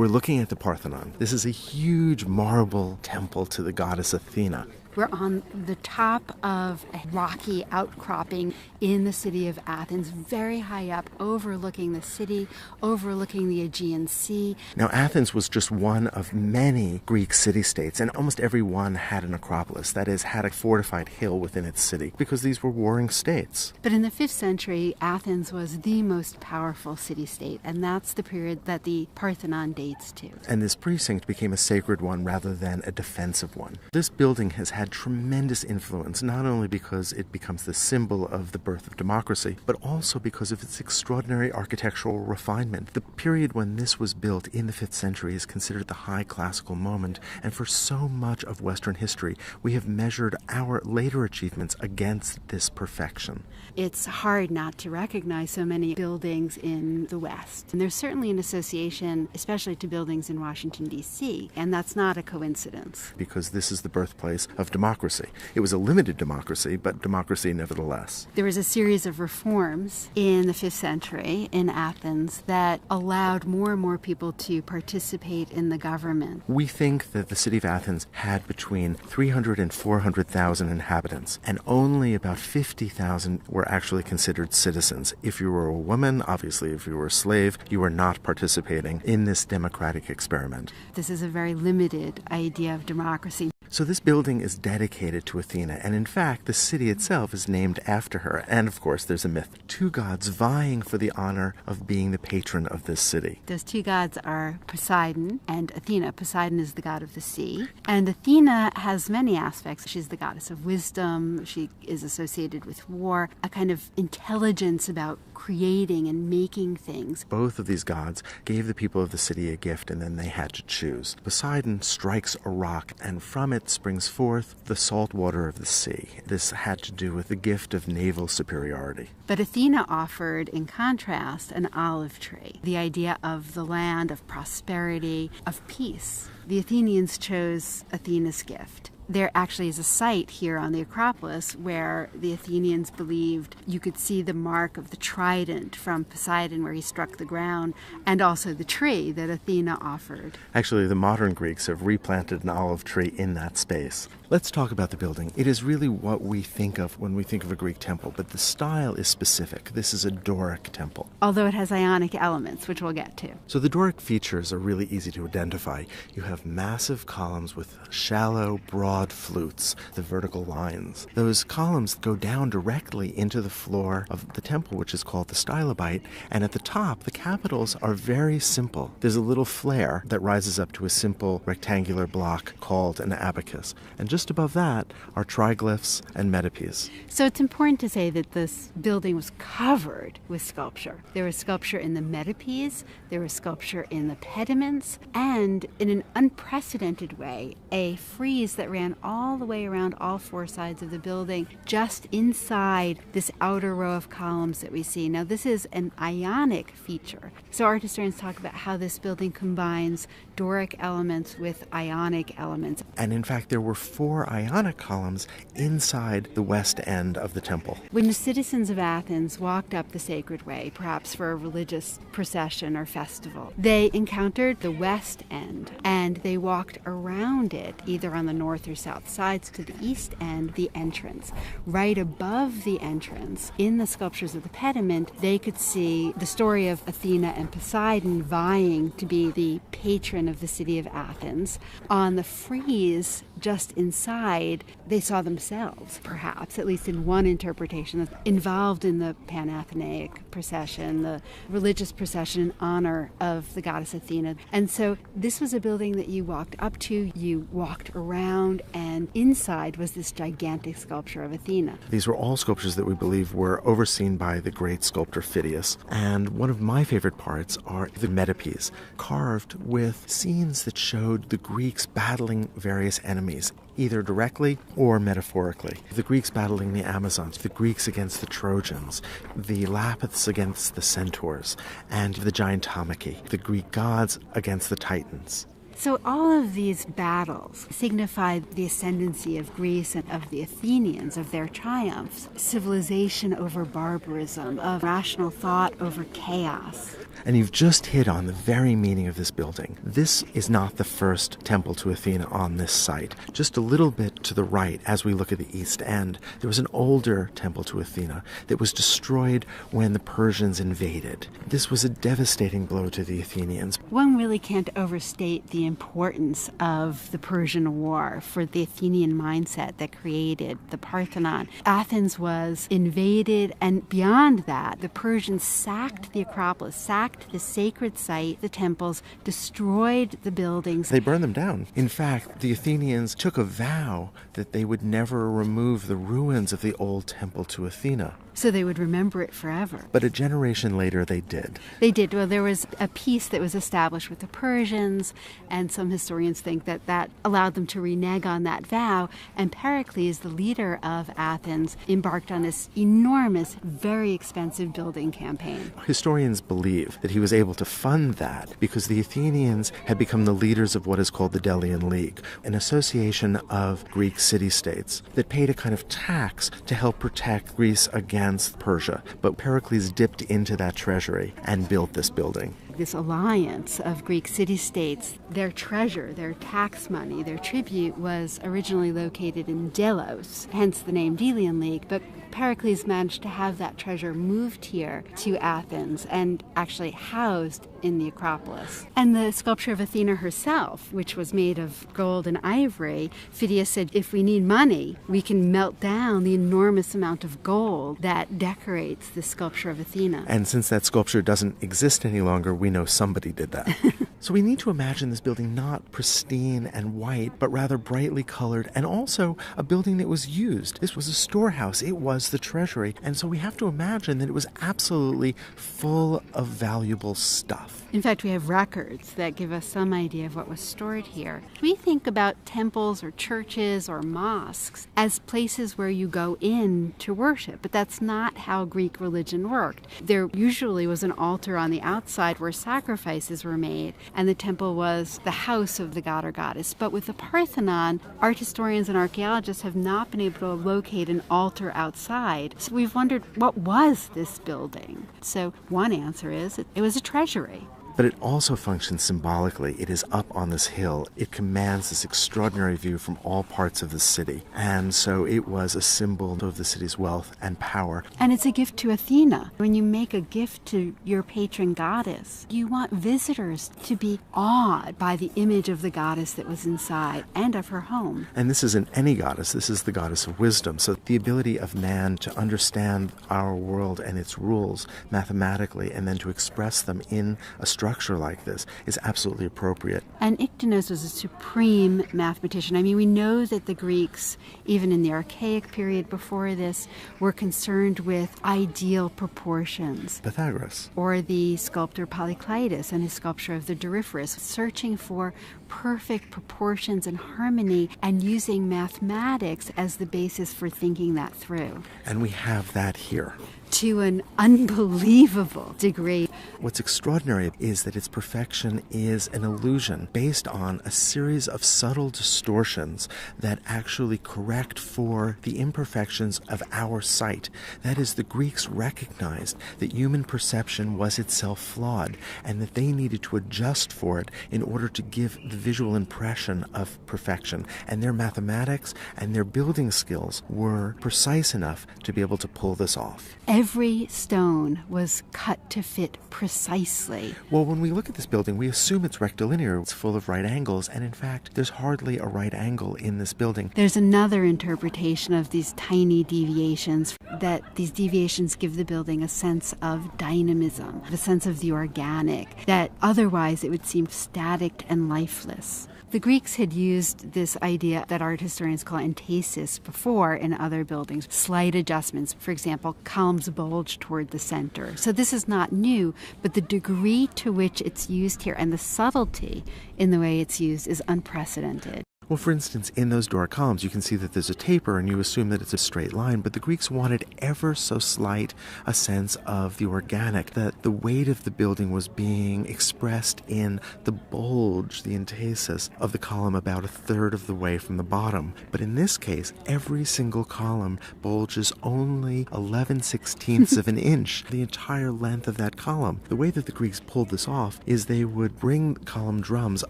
We're looking at the Parthenon. This is a huge marble temple to the goddess Athena. We're on the top of a rocky outcropping in the city of Athens, very high up, overlooking the city, overlooking the Aegean Sea. Now, Athens was just one of many Greek city-states, and almost every one had an acropolis, that is, had a fortified hill within its city, because these were warring states. But in the 5th century, Athens was the most powerful city-state, and that's the period that the Parthenon dates to. And this precinct became a sacred one rather than a defensive one. This building has had tremendous influence, not only because it becomes the symbol of the birth of democracy, but also because of its extraordinary architectural refinement. The period when this was built in the 5th century is considered the high classical moment, and for so much of Western history, we have measured our later achievements against this perfection. It's hard not to recognize so many buildings in the West. And there's certainly an association, especially to buildings in Washington, D.C., and that's not a coincidence. Because this is the birthplace of democracy. It was a limited democracy, but democracy nevertheless. There was a series of reforms in the 5th century in Athens that allowed more and more people to participate in the government. We think that the city of Athens had between 300 and 400,000 inhabitants, and only about 50,000 were actually considered citizens. If you were a woman, obviously if you were a slave, you were not participating in this democratic experiment. This is a very limited idea of democracy. So this building is dedicated to Athena, and in fact, the city itself is named after her. And of course, there's a myth. Two gods vying for the honor of being the patron of this city. Those two gods are Poseidon and Athena. Poseidon is the god of the sea. And Athena has many aspects. She's the goddess of wisdom. She is associated with war, a kind of intelligence about creating and making things. Both of these gods gave the people of the city a gift, and then they had to choose. Poseidon strikes a rock, and from it springs forth the salt water of the sea. This had to do with the gift of naval superiority. But Athena offered, in contrast, an olive tree, the idea of the land, of prosperity, of peace. The Athenians chose Athena's gift. There actually is a site here on the Acropolis where the Athenians believed you could see the mark of the trident from Poseidon where he struck the ground, and also the tree that Athena offered. Actually, the modern Greeks have replanted an olive tree in that space. Let's talk about the building. It is really what we think of when we think of a Greek temple, but the style is specific. This is a Doric temple. Although it has Ionic elements, which we'll get to. So the Doric features are really easy to identify. You have massive columns with shallow, broad flutes, the vertical lines. Those columns go down directly into the floor of the temple, which is called the stilabate, and at the top, the capitals are very simple. There's a little flare that rises up to a simple rectangular block called an abacus. And just above that are triglyphs and metopes. So it's important to say that this building was covered with sculpture. There was sculpture in the metopes, there was sculpture in the pediments, and in an unprecedented way, a frieze that ran all the way around all four sides of the building, just inside this outer row of columns that we see. Now, this is an Ionic feature. So art historians talk about how this building combines Doric elements with Ionic elements. And in fact, there were 4 Ionic columns inside the west end of the temple. When the citizens of Athens walked up the sacred way, perhaps for a religious procession or festival, they encountered the west end, and they walked around it, either on the north or south sides, to the east end, the entrance. Right above the entrance, in the sculptures of the pediment, they could see the story of Athena and Poseidon vying to be the patron of the city of Athens. On the frieze, just inside, they saw themselves, perhaps, at least in one interpretation, involved in the Panathenaic procession, the religious procession in honor of the goddess Athena. And so this was a building that you walked up to, you walked around, and inside was this gigantic sculpture of Athena. These were all sculptures that we believe were overseen by the great sculptor Pheidias. And one of my favorite parts are the metopes, carved with scenes that showed the Greeks battling various enemies, either directly or metaphorically. The Greeks battling the Amazons, the Greeks against the Trojans, the Lapiths against the Centaurs, and the Gigantomachy, the Greek gods against the Titans. So all of these battles signified the ascendancy of Greece and of the Athenians, of their triumphs, civilization over barbarism, of rational thought over chaos. And you've just hit on the very meaning of this building. This is not the first temple to Athena on this site. Just a little bit to the right, as we look at the east end, there was an older temple to Athena that was destroyed when the Persians invaded. This was a devastating blow to the Athenians. One really can't overstate the importance of the Persian War for the Athenian mindset that created the Parthenon. Athens was invaded, and beyond that, the Persians sacked the Acropolis, sacked the sacred site, the temples, destroyed the buildings. They burned them down. In fact, the Athenians took a vow that they would never remove the ruins of the old temple to Athena. So they would remember it forever. But a generation later, they did. They did. Well, there was a peace that was established with the Persians, and some historians think that that allowed them to renege on that vow. And Pericles, the leader of Athens, embarked on this enormous, very expensive building campaign. Historians believe that he was able to fund that because the Athenians had become the leaders of what is called the Delian League, an association of Greek city-states that paid a kind of tax to help protect Greece against Persia. But Pericles dipped into that treasury and built this building. This alliance of Greek city-states, their treasure, their tax money, their tribute was originally located in Delos, hence the name Delian League, but Pericles managed to have that treasure moved here to Athens and actually housed in the Acropolis. And the sculpture of Athena herself, which was made of gold and ivory, Pheidias said, if we need money, we can melt down the enormous amount of gold that decorates the sculpture of Athena. And since that sculpture doesn't exist any longer, we know somebody did that. So we need to imagine this building not pristine and white, but rather brightly colored, and also a building that was used. This was a storehouse. It was the treasury. And so we have to imagine that it was absolutely full of valuable stuff. In fact, we have records that give us some idea of what was stored here. We think about temples or churches or mosques as places where you go in to worship, but that's not how Greek religion worked. There usually was an altar on the outside where sacrifices were made, and the temple was the house of the god or goddess. But with the Parthenon, art historians and archaeologists have not been able to locate an altar outside. So we've wondered, what was this building? So one answer is it was a treasury. But it also functions symbolically. It is up on this hill. It commands this extraordinary view from all parts of the city. And so it was a symbol of the city's wealth and power. And it's a gift to Athena. When you make a gift to your patron goddess, you want visitors to be awed by the image of the goddess that was inside and of her home. And this isn't any goddess. This is the goddess of wisdom. So the ability of man to understand our world and its rules mathematically and then to express them in a structure like this is absolutely appropriate. And Iktinos was a supreme mathematician. I mean, we know that the Greeks, even in the archaic period before this, were concerned with ideal proportions. Pythagoras. Or the sculptor Kallikratis and his sculpture of the Doryphorus, searching for perfect proportions and harmony and using mathematics as the basis for thinking that through. And we have that here. To an unbelievable degree. What's extraordinary is that its perfection is an illusion based on a series of subtle distortions that actually correct for the imperfections of our sight. That is, the Greeks recognized that human perception was itself flawed and that they needed to adjust for it in order to give the visual impression of perfection. And their mathematics and their building skills were precise enough to be able to pull this off. Every stone was cut to fit precisely. Well, when we look at this building, we assume it's rectilinear. It's full of right angles, and in fact, there's hardly a right angle in this building. There's another interpretation of these tiny deviations, that these deviations give the building a sense of dynamism, a sense of the organic, that otherwise it would seem static and lifeless. The Greeks had used this idea that art historians call entasis before in other buildings, slight adjustments. For example, columns bulge toward the center. So this is not new, but the degree to which it's used here and the subtlety in the way it's used is unprecedented. Well, for instance, in those Doric columns, you can see that there's a taper, and you assume that it's a straight line, but the Greeks wanted ever so slight a sense of the organic, that the weight of the building was being expressed in the bulge, the entasis, of the column about a third of the way from the bottom. But in this case, every single column bulges only 11/16 of an inch, the entire length of that column. The way that the Greeks pulled this off is they would bring column drums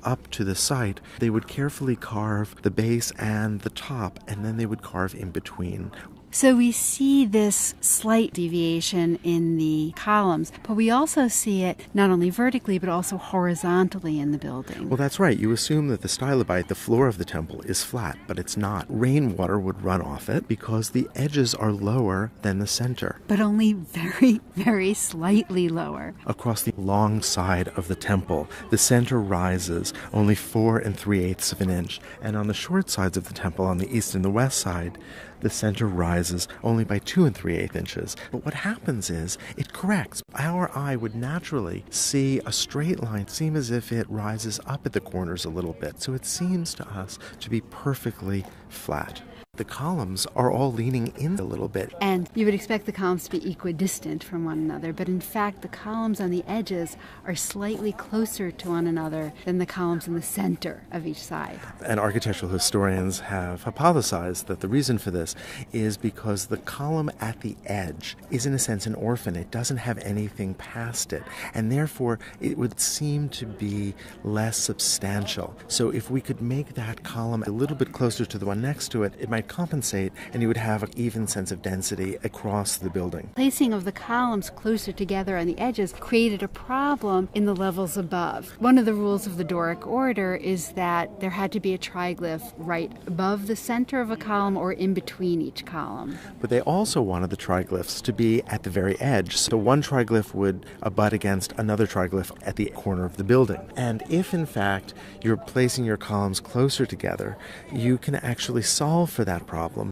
up to the site. They would carefully carve the base and the top, and then they would carve in between. So we see this slight deviation in the columns, but we also see it not only vertically but also horizontally in the building. Well, that's right. You assume that the stilabate, the floor of the temple, is flat, but it's not. Rainwater would run off it because the edges are lower than the center. But only very, very slightly lower. Across the long side of the temple, the center rises only 4 3/8 of an inch, and on the short sides of the temple, on the east and the west side, the center rises only by 2 3/8 inches. But what happens is it corrects. Our eye would naturally see a straight line seem as if it rises up at the corners a little bit. So it seems to us to be perfectly flat. The columns are all leaning in a little bit. And you would expect the columns to be equidistant from one another, but in fact the columns on the edges are slightly closer to one another than the columns in the center of each side. And architectural historians have hypothesized that the reason for this is because the column at the edge is in a sense an orphan. It doesn't have anything past it, and therefore it would seem to be less substantial. So if we could make that column a little bit closer to the one next to it, it might compensate, and you would have an even sense of density across the building. Placing of the columns closer together on the edges created a problem in the levels above. One of the rules of the Doric order is that there had to be a triglyph right above the center of a column or in between each column. But they also wanted the triglyphs to be at the very edge, so one triglyph would abut against another triglyph at the corner of the building. And if in fact you're placing your columns closer together, you can actually solve for that problem.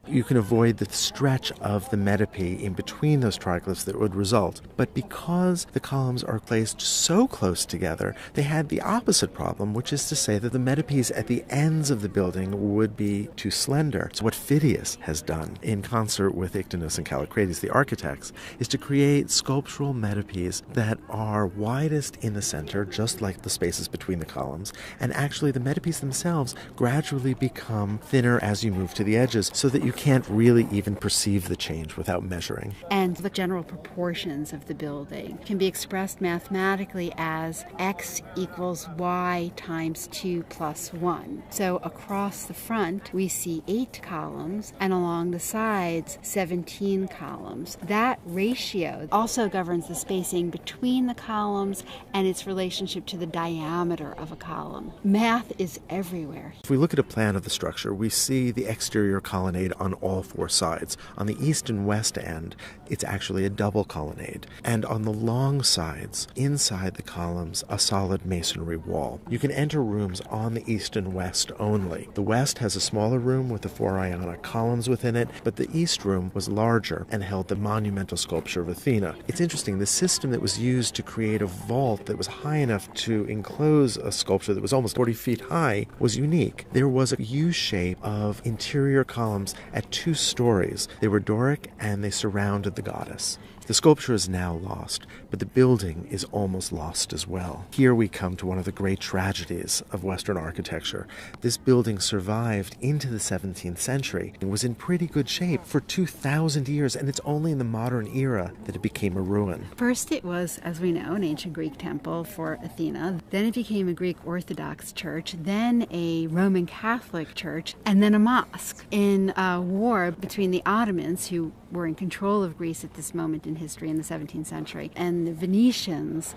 You can avoid the stretch of the metope in between those triglyphs that would result. But because the columns are placed so close together, they had the opposite problem, which is to say that the metopes at the ends of the building would be too slender. So what Pheidias has done, in concert with Iktinos and Kallikratis, the architects, is to create sculptural metopes that are widest in the center, just like the spaces between the columns, and actually the metopes themselves gradually become thinner as you move to the edges, so that you can't really even perceive the change without measuring. And the general proportions of the building can be expressed mathematically as x equals y times 2 plus 1. So across the front we see 8 columns, and along the sides 17 columns. That ratio also governs the spacing between the columns and its relationship to the diameter of a column. Math is everywhere. If we look at a plan of the structure, we see the exterior colonnade on all 4 sides. On the east and west end, it's actually a double colonnade. And on the long sides, inside the columns, a solid masonry wall. You can enter rooms on the east and west only. The west has a smaller room with the 4 Ionic columns within it, but the east room was larger and held the monumental sculpture of Athena. It's interesting, the system that was used to create a vault that was high enough to enclose a sculpture that was almost 40 feet high was unique. There was a U shape of interior columns at 2 stories. They were Doric and they surrounded the goddess. The sculpture is now lost, but the building is almost lost as well. Here we come to one of the great tragedies of Western architecture. This building survived into the 17th century and was in pretty good shape for 2,000 years, and it's only in the modern era that it became a ruin. First it was, as we know, an ancient Greek temple for Athena. Then it became a Greek Orthodox church, then a Roman Catholic church, and then a mosque. In a war between the Ottomans, who were in control of Greece at this moment in history in the 17th century, and the Venetians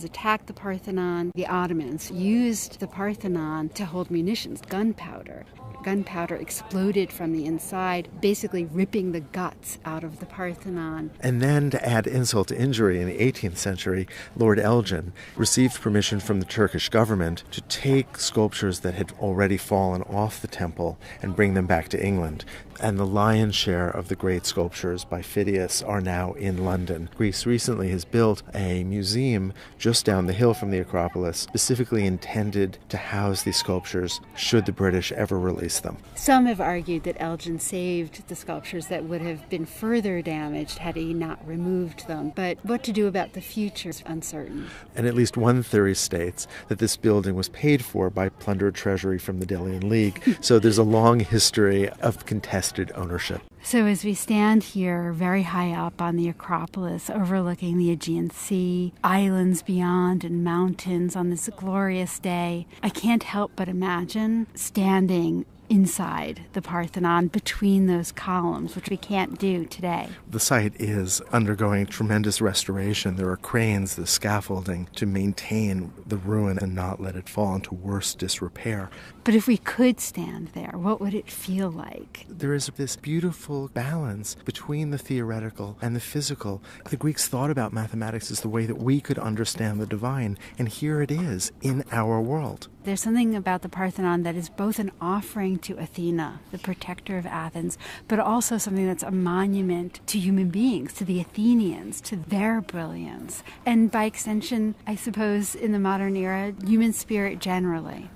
attacked the Parthenon. The Ottomans used the Parthenon to hold munitions, gunpowder. Gunpowder exploded from the inside, basically ripping the guts out of the Parthenon. And then, to add insult to injury, in the 18th century, Lord Elgin received permission from the Turkish government to take sculptures that had already fallen off the temple and bring them back to England. And the lion's share of the great sculptures by Pheidias are now in London. Greece recently has built a museum just down the hill from the Acropolis, specifically intended to house these sculptures should the British ever release them. Some have argued that Elgin saved the sculptures that would have been further damaged had he not removed them. But what to do about the future is uncertain. And at least one theory states that this building was paid for by plundered treasury from the Delian League. So there's a long history of contested ownership. So as we stand here very high up on the Acropolis, overlooking the Aegean Sea, islands beyond and mountains on this glorious day, I can't help but imagine standing inside the Parthenon between those columns, which we can't do today. The site is undergoing tremendous restoration. There are cranes, the scaffolding to maintain the ruin and not let it fall into worse disrepair. But if we could stand there, what would it feel like? There is this beautiful balance between the theoretical and the physical. The Greeks thought about mathematics as the way that we could understand the divine, and here it is in our world. There's something about the Parthenon that is both an offering to Athena, the protector of Athens, but also something that's a monument to human beings, to the Athenians, to their brilliance, and by extension, I suppose, in the modern era, human spirit generally.